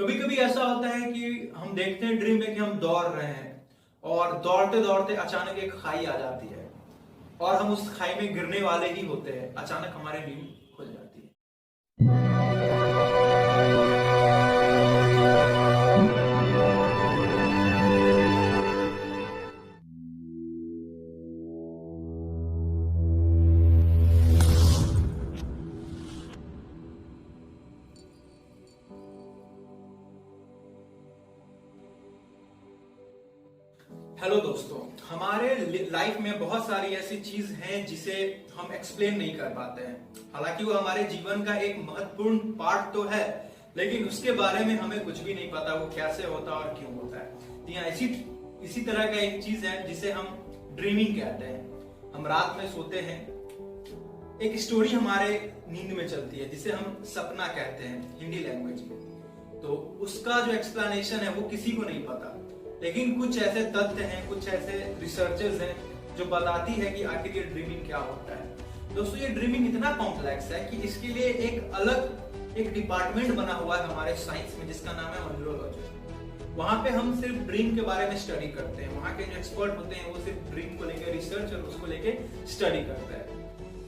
कभी कभी ऐसा होता है कि हम देखते हैं ड्रीम में कि हम दौड़ रहे हैं और दौड़ते दौड़ते अचानक एक खाई आ जाती है और हम उस खाई में गिरने वाले ही होते हैं। अचानक हमारी नींद खुल जाती है। हेलो दोस्तों, हमारे लाइफ में बहुत सारी ऐसी चीज हैं जिसे हम एक्सप्लेन नहीं कर पाते हैं। हालांकि वो हमारे जीवन का एक महत्वपूर्ण पार्ट तो है, लेकिन उसके बारे में हमें कुछ भी नहीं पता वो कैसे होता और क्यों होता है। तो यहाँ इसी तरह का एक चीज है जिसे हम ड्रीमिंग कहते हैं। हम रात में सोते हैं, एक स्टोरी हमारे नींद में चलती है जिसे हम सपना कहते हैं हिंदी लैंग्वेज में। तो उसका जो एक्सप्लेनेशन है वो किसी को नहीं पता, लेकिन कुछ ऐसे तथ्य हैं, कुछ ऐसे रिसर्चर्स हैं जो बताती है कि आखिर ये ड्रीमिंग क्या होता है। दोस्तों, ये ड्रीमिंग इतना कॉम्प्लेक्स है कि इसके लिए एक डिपार्टमेंट बना हुआ है हमारे साइंस में जिसका नाम है न्यूरोलॉजी। वहां पे हम सिर्फ ड्रीम के बारे में स्टडी करते हैं। वहां के जो एक्सपर्ट होते हैं वो सिर्फ ड्रीम को लेकर रिसर्च और उसको लेकर स्टडी करते हैं।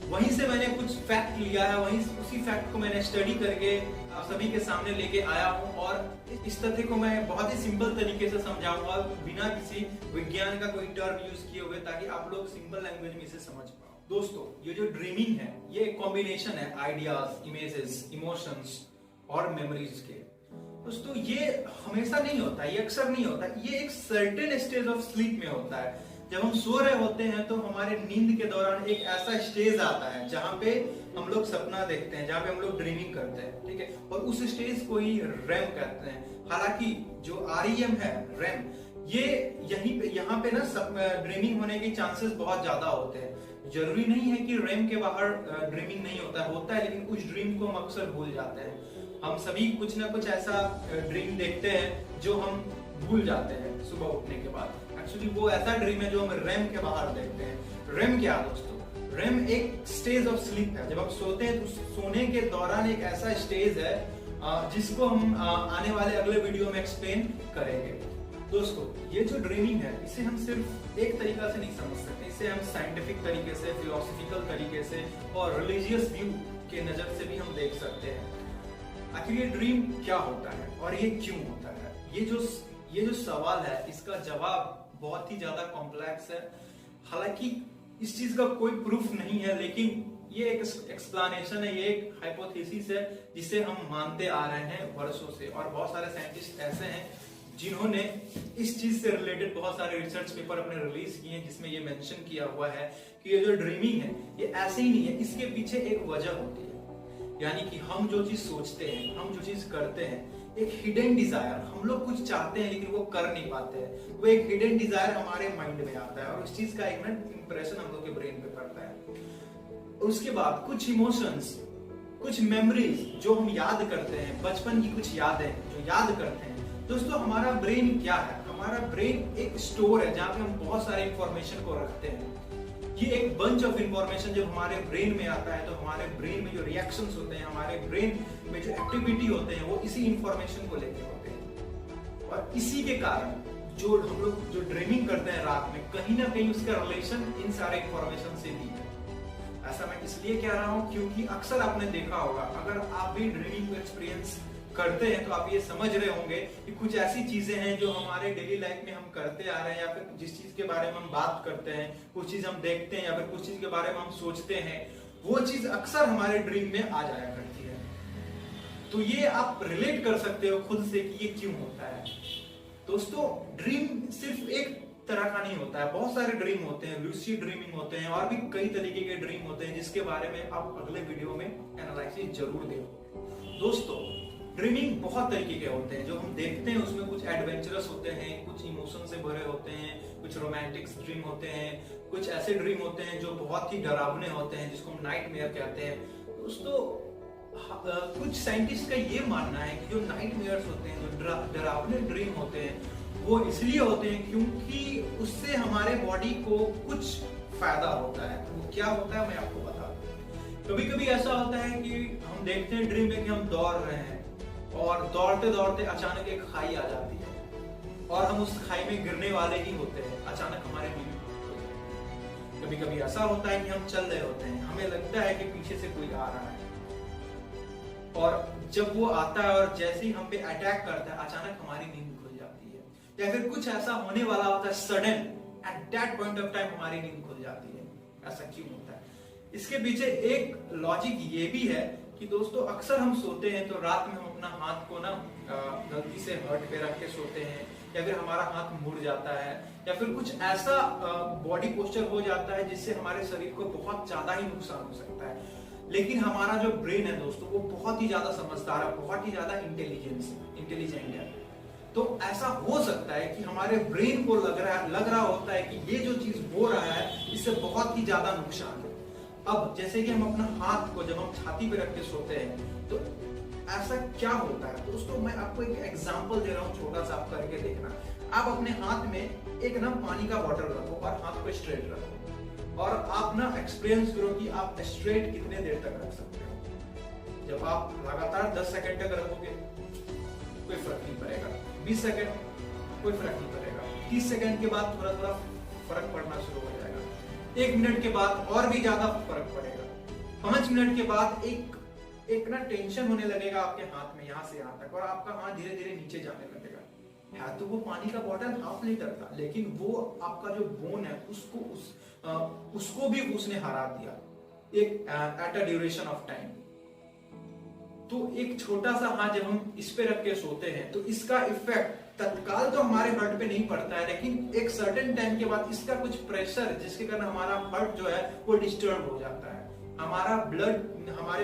वहीं से मैंने कुछ फैक्ट लिया है, वहीं उसी फैक्ट को मैंने स्टडी करके आप सभी के सामने लेके आया हूं और इस तथ्य को मैं बहुत ही सिंपल तरीके से समझाऊंगा बिना किसी विज्ञान का कोई टर्म यूज किए हुए, ताकि आप लोग सिंपल लैंग्वेज में इसे समझ पाओ। दोस्तों, ये जो ड्रीमिंग है ये एक कॉम्बिनेशन है आइडियाज, इमेजेस, इमोशंस और मेमोरीज के। दोस्तों, ये हमेशा नहीं होता, ये अक्सर नहीं होता, ये एक सर्टेन स्टेज ऑफ स्लीप में होता है। जब हम सो रहे होते हैं तो हमारे नींद के दौरान एक ऐसा स्टेज आता है जहां पे हम लोग सपना देखते हैं, जहां पे हम लोग ड्रीमिंग करते हैं, ठीक है। और उस स्टेज को ही रेम कहते हैं। हालांकि जो REM है, रेम, ये यहाँ पे ना ड्रीमिंग होने के चांसेस बहुत ज्यादा होते हैं। जरूरी नहीं है कि रेम के बाहर ड्रीमिंग नहीं होता है, लेकिन कुछ ड्रीम को हम अक्सर भूल जाते हैं। हम सभी कुछ ना कुछ ऐसा ड्रीम देखते हैं जो हम भूल जाते हैं सुबह उठने के बाद। एक्चुअली वो ऐसा ड्रीम है जो हम रेम के बाहर देखते हैं। रेम क्या है दोस्तों? रेम एक स्टेज ऑफ स्लीप है। जब हम सोते हैं तो सोने के दौरान एक ऐसा स्टेज है जिसको हम आने वाले अगले वीडियो में एक्सप्लेन करेंगे। दोस्तों, ये जो ड्रीमिंग है इसे हम सिर्फ एक तरीका से नहीं समझ सकते, इसे हम साइंटिफिक तरीके से, फिलोसफिकल तरीके से और रिलीजियस व्यू के नजर से भी हम देख सकते हैं। आखिर ये ड्रीम क्या होता है और ये क्यों होता है? ये जो सवाल है इसका जवाब बहुत ही ज्यादा कॉम्प्लेक्स है। हालांकि इस चीज का कोई प्रूफ नहीं है, लेकिन ये एक एक्सप्लेनेशन है, ये एक हाइपोथेसिस है जिसे हम मानते आ रहे हैं वर्षों से। और बहुत सारे साइंटिस्ट ऐसे हैं जिन्होंने इस चीज से रिलेटेड बहुत सारे रिसर्च पेपर अपने रिलीज किए हैं जिसमें ये मेंशन किया हुआ है कि ये जो ड्रीमिंग है ये ऐसे ही नहीं है, इसके पीछे एक वजह होती है। यानी कि हम जो चीज सोचते हैं, हम जो चीज करते हैं, एक हिडन डिजायर, हम लोग कुछ चाहते हैं लेकिन वो कर नहीं पाते हैं, वो एक हिडन डिजायर हमारे माइंड में आता है और उस चीज का एक इंप्रेशन हम लोग के ब्रेन पे पड़ता है। उसके बाद कुछ इमोशंस, कुछ मेमोरीज जो हम याद करते हैं, बचपन की कुछ यादें जो याद करते हैं। दोस्तों, हमारा ब्रेन क्या है? हमारा ब्रेन एक स्टोर है जहाँ पे हम बहुत सारे इंफॉर्मेशन को रखते हैं। ये एक बंच ऑफ इंफॉर्मेशन जब हमारे ब्रेन में आता है तो हमारे ब्रेन में जो रिएक्शंस होते हैं, हमारे ब्रेन में जो एक्टिविटी होते हैं वो इसी इंफॉर्मेशन को लेकर होते हैं। और इसी के कारण जो हम लोग जो ड्रीमिंग करते हैं रात में, कहीं ना कहीं उसका रिलेशन इन सारे इंफॉर्मेशन से भी है। ऐसा मैं इसलिए कह रहा हूं क्योंकि अक्सर आपने देखा होगा, अगर आप भी ड्रीमिंग को एक्सपीरियंस करते हैं तो आप ये समझ रहे होंगे कि कुछ ऐसी चीजें हैं जो हमारे डेली लाइफ में हम करते आ रहे हैं, या फिर जिस चीज के बारे में हम बात करते हैं, कुछ चीज हम देखते हैं या फिर कुछ चीज के बारे में हम सोचते हैं, वो चीज अक्सर हमारे ड्रीम में आ जाया करती है। तो ये आप रिलेट कर सकते हो खुद से कि ये क्यों होता है। दोस्तों, ड्रीम सिर्फ एक तरह का नहीं होता है, बहुत सारे ड्रीम होते हैं, लूसिड ड्रीमिंग होते हैं और भी कई तरीके के ड्रीम होते हैं जिसके बारे में आप अगले वीडियो में एनालिसिस जरूर देखो। दोस्तों, ड्रीमिंग बहुत तरीके के होते हैं। जो हम देखते हैं उसमें कुछ एडवेंचरस होते हैं, कुछ इमोशन से भरे होते हैं, कुछ रोमांटिक ड्रीम होते हैं, कुछ ऐसे ड्रीम होते हैं जो बहुत ही डरावने होते हैं जिसको हम नाइटमेयर कहते हैं। दोस्तों, कुछ साइंटिस्ट का ये मानना है कि जो नाइटमेयर्स होते हैं, जो डरावने ड्रीम होते हैं, वो इसलिए होते हैं क्योंकि उससे हमारे बॉडी को कुछ फायदा होता है। वो क्या होता है मैं आपको बता दूं। कभी कभी ऐसा होता है कि हम देखते हैं ड्रीम में कि हम दौड़ रहे हैं और दौड़ते दौड़ते अचानक एक खाई आ जाती है और हम उस खाई में गिरने वाले ही होते हैं। अचानक हमारे नींद खुल जाती है। कभी कभी ऐसा होता है कि हम चल रहे होते हैं, हमें लगता है कि पीछे से कोई आ रहा है और जब वो आता है और जैसे ही हम पे अटैक करता है अचानक हमारी नींद खुल जाती है, या फिर कुछ ऐसा होने वाला होता है sudden, at that point of time हमारी नींद खुल जाती है। ऐसा क्यों होता है? इसके पीछे एक लॉजिक ये भी है कि दोस्तों अक्सर हम सोते हैं तो रात में हम अपना हाथ को ना गलती से हर्ट पे रख के सोते हैं, या फिर हमारा हाथ मुड़ जाता है, या फिर कुछ ऐसा बॉडी पोस्चर हो जाता है जिससे हमारे शरीर को बहुत ज्यादा ही नुकसान हो सकता है। लेकिन हमारा जो ब्रेन है दोस्तों वो बहुत ही ज्यादा समझदार है, बहुत ही ज्यादा इंटेलिजेंट है। तो ऐसा हो सकता है कि हमारे ब्रेन को लग रहा होता है कि ये जो चीज हो रहा है इससे बहुत ही ज्यादा नुकसान है। अब जैसे कि हम अपना हाथ को जब हम छाती पे रख के सोते हैं तो ऐसा क्या होता है दोस्तों, मैं आपको एक एग्जांपल दे रहा हूँ, छोटा सा आप करके देखना। आप अपने हाथ में एक ना पानी का बॉटल रखो और हाथ को स्ट्रेट रखो और आप ना एक्सपीरियंस करो कि आप स्ट्रेट कितने देर तक रख सकते हो। जब आप लगातार 10 सेकंड तक रखोगे कोई फर्क नहीं पड़ेगा, 20 सेकंड कोई फर्क नहीं पड़ेगा, 30 सेकंड के बाद थोड़ा थोड़ा फर्क पड़ना शुरू हो जाएगा, 1 मिनट के बाद और भी ज्यादा फर्क पड़ेगा, 5 मिनट के बाद एक ना टेंशन होने लगेगा आपके हाथ में यहाँ से यहाँ तक और आपका हाथ धीरे धीरे नीचे जाने लगेगा। है तो वो पानी का बॉटल ½ लीटर था, लेकिन वो आपका जो बोन है उसको भी उसने हरा दिया एक at a duration of time. तो एक छोटा सा हाथ जब हम इस पे रख के सोते हैं तो इसका इफेक्ट तत्काल तो हमारे हार्ट पे नहीं पड़ता है, लेकिन एक सर्टेन टाइम के बाद इसका कुछ प्रेशर जिसके कारण हमारा हार्ट जो है वो डिस्टर्ब हो जाता है, हमारे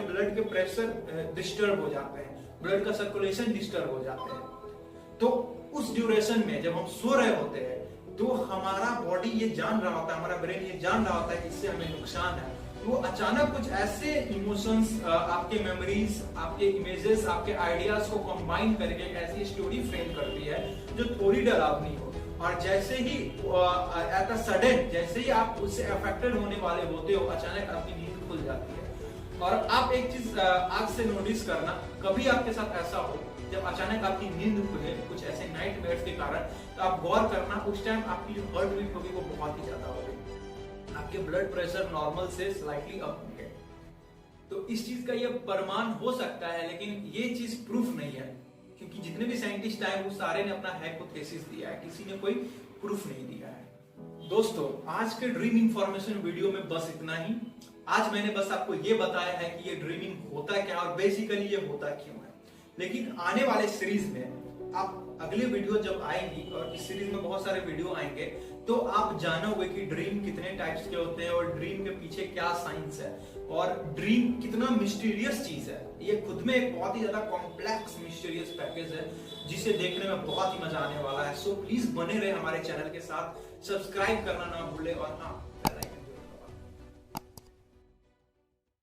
ब्लड के प्रेशर डिस्टर्ब हो जाते हैं, ब्लड का सर्कुलेशन डिस्टर्ब हो जाते हैं। तो उस ड्यूरेशन में जब हम सो रहे होते हैं तो हमारा बॉडी ये जान रहा होता है, हमारा ब्रेन ये जान रहा होता है कि इससे हमें नुकसान है। तो अचानक कुछ ऐसे इमोशंस, आपके मेमोरीज, आपके इमेजेस, आपके आइडियाज को कंबाइन करके एक ऐसी स्टोरी फ्रेम करती है जो थोड़ी डरावनी हो, और जैसे ही एट अ सडन जैसे ही आप उससे अफेक्टेड होने वाले होते हो अचानक आपकी नींद खुल जाती है। और आप एक चीज आज से नोटिस करना, कभी आपके साथ ऐसा हो जब अचानक आपकी नींद खुले कुछ ऐसे नाइटमेयर्स के कारण, तो आप गौर करना उस टाइम आपकी जो हार्ट बीट होगी वो बहुत ही ज्यादा होगी, आपके ब्लड प्रेशर नॉर्मल से स्लाइटली अप होंगे। तो इस चीज का ये प्रमाण हो सकता है, लेकिन ये चीज प्रूफ नहीं है, क्योंकि जितने भी साइंटिस्ट आए वो सारे ने अपना हाइपोथेसिस दिया है, किसी ने कोई प्रूफ नहीं दिया है। दोस्तों आज के ड्रीम इंफॉर्मेशन वीडियो में बस इतना ही। आज मैंने बस आपको ये बताया है कि ये ड्रीमिंग होता क्या और बेसिकली ये होता क्यों है। लेकिन आने वाले सीरीज में आप अगले वीडियो जब आएंगी, और इस सीरीज में बहुत सारे वीडियो आएंगे, तो आप जानोगे कि ड्रीम कितने टाइप्स के होते हैं और ड्रीम के पीछे क्या साइंस है, और ड्रीम कितना मिस्टीरियस चीज है। ये खुद में एक बहुत ही ज्यादा कॉम्प्लेक्स मिस्टीरियस पैकेज है जिसे देखने में बहुत ही मजा आने वाला है। सो प्लीज बने रहे हमारे चैनल के साथ, सब्सक्राइब करना ना भूले, और हाँ